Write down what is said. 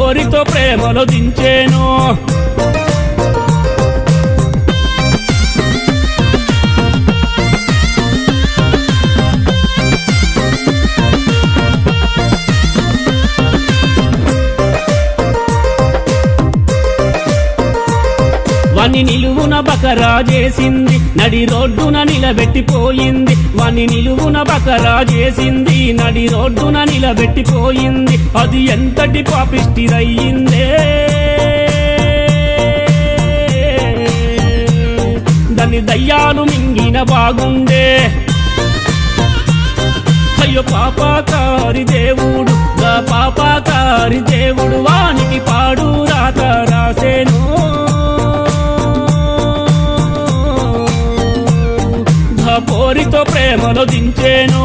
పోరితో ప్రేమలో దించేను వాణ్ణి నిలువున బకరా చేసింది నడి రోడ్డున నిలబెట్టిపోయింది వాణ్ణి నిలువున బకరా చేసింది నడి రోడ్డున నిలబెట్టిపోయింది అది ఎంతటి పాపిష్టిదయ్యిందే దాన్ని దయ్యాలు మింగిన బాగుండే అయ్యో పాపాకారి దేవుడు గా పాపాకారి దేవుడు వానికి పాడు రాత రాసేను పోరితో ప్రేమలో దించేను